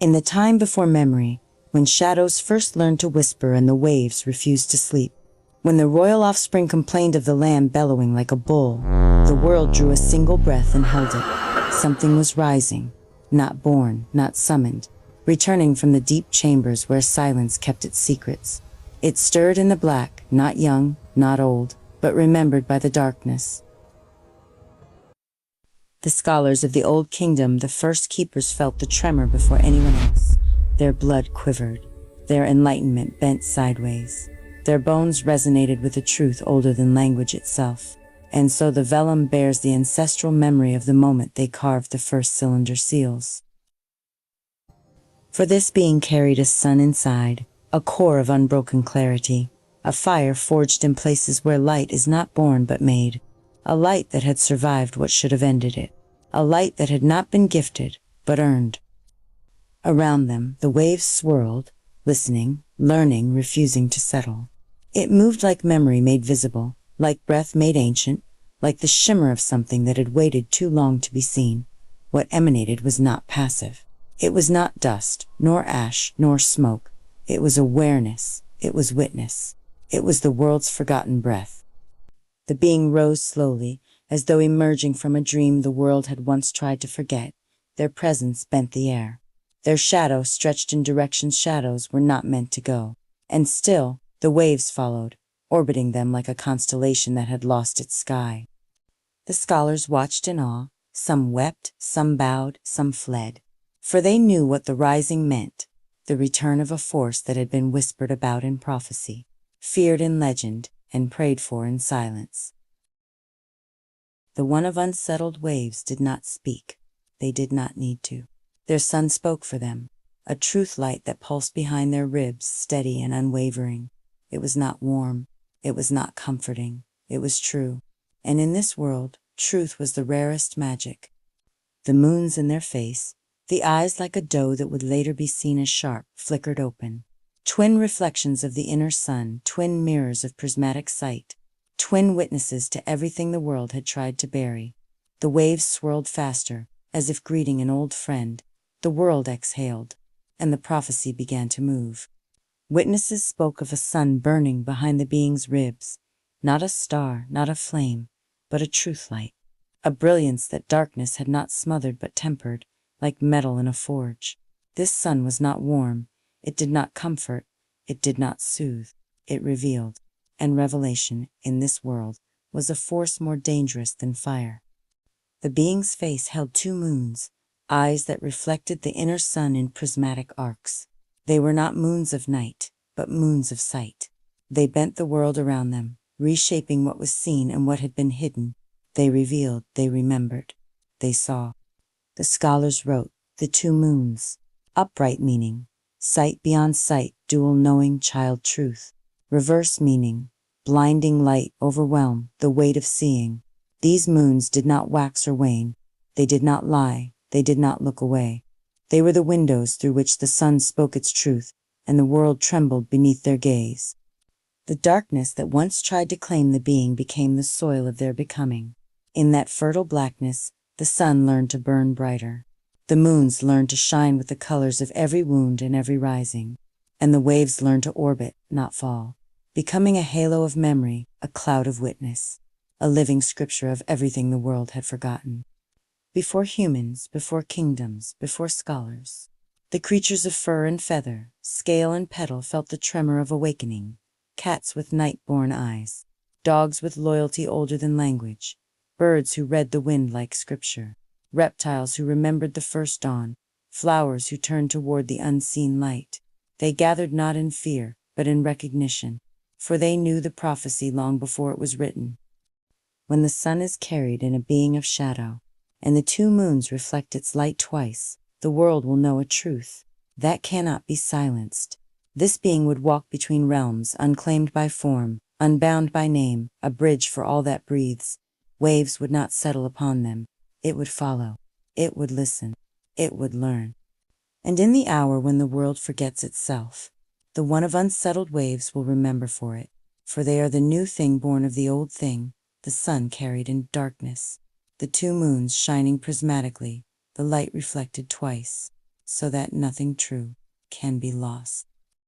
In the time before memory, when shadows first learned to whisper and the waves refused to sleep, when the royal offspring complained of the land bellowing like a bull, the world drew a single breath and held it. Something was rising, not born, not summoned, returning from the deep chambers where silence kept its secrets. It stirred in the black, not young, not old, but remembered by the darkness. The scholars of the Old Kingdom, the first keepers, felt the tremor before anyone else. Their blood quivered. Their enlightenment bent sideways. Their bones resonated with a truth older than language itself. And so the vellum bears the ancestral memory of the moment they carved the first cylinder seals. For this being carried a sun inside, a core of unbroken clarity, a fire forged in places where light is not born but made, a light that had survived what should have ended it, a light that had not been gifted but earned. Around them, the waves swirled, listening, learning, refusing to settle. It moved like memory made visible, like breath made ancient, like the shimmer of something that had waited too long to be seen. What emanated was not passive. It was not dust, nor ash, nor smoke. It was awareness. It was witness. It was the world's forgotten breath. The being rose slowly, as though emerging from a dream the world had once tried to forget. Their presence bent the air. Their shadow stretched in directions shadows were not meant to go. And still, the waves followed, orbiting them like a constellation that had lost its sky. The scholars watched in awe. Some wept, some bowed, some fled. For they knew what the rising meant, the return of a force that had been whispered about in prophecy, feared in legend, and prayed for in silence. The one of unsettled waves did not speak. They did not need to. Their sun spoke for them, a truth light that pulsed behind their ribs, steady and unwavering. It was not warm. It was not comforting. It was true. And in this world, truth was the rarest magic. The moons in their face, the eyes like a doe that would later be seen as sharp, flickered open. Twin reflections of the inner sun, twin mirrors of prismatic sight, twin witnesses to everything the world had tried to bury. The waves swirled faster, as if greeting an old friend. The world exhaled, and the prophecy began to move. Witnesses spoke of a sun burning behind the being's ribs, not a star, not a flame, but a truth light, a brilliance that darkness had not smothered but tempered, like metal in a forge. This sun was not warm. It did not comfort, it did not soothe, it revealed, and revelation, in this world, was a force more dangerous than fire. The being's face held two moons, eyes that reflected the inner sun in prismatic arcs. They were not moons of night, but moons of sight. They bent the world around them, reshaping what was seen and what had been hidden. They revealed, they remembered, they saw. The scholars wrote, the two moons, upright meaning, sight beyond sight, dual knowing, child truth. Reverse meaning, blinding light, overwhelm, the weight of seeing. These moons did not wax or wane. They did not lie. They did not look away. They were the windows through which the sun spoke its truth, and the world trembled beneath their gaze. The darkness that once tried to claim the being became the soil of their becoming. In that fertile blackness, the sun learned to burn brighter. The moons learned to shine with the colors of every wound and every rising, and the waves learned to orbit, not fall, becoming a halo of memory, a cloud of witness, a living scripture of everything the world had forgotten. Before humans, before kingdoms, before scholars, the creatures of fur and feather, scale and petal felt the tremor of awakening. Cats with night-born eyes, dogs with loyalty older than language, birds who read the wind like scripture, reptiles who remembered the first dawn, flowers who turned toward the unseen light. They gathered not in fear, but in recognition, for they knew the prophecy long before it was written. When the sun is carried in a being of shadow, and the two moons reflect its light twice, the world will know a truth that cannot be silenced. This being would walk between realms, unclaimed by form, unbound by name, a bridge for all that breathes. Waves would not settle upon them. It would follow. It would listen. It would learn. And in the hour when the world forgets itself, the one of unsettled waves will remember for it, for they are the new thing born of the old thing, the sun carried in darkness, the two moons shining prismatically, the light reflected twice. so that nothing true can be lost.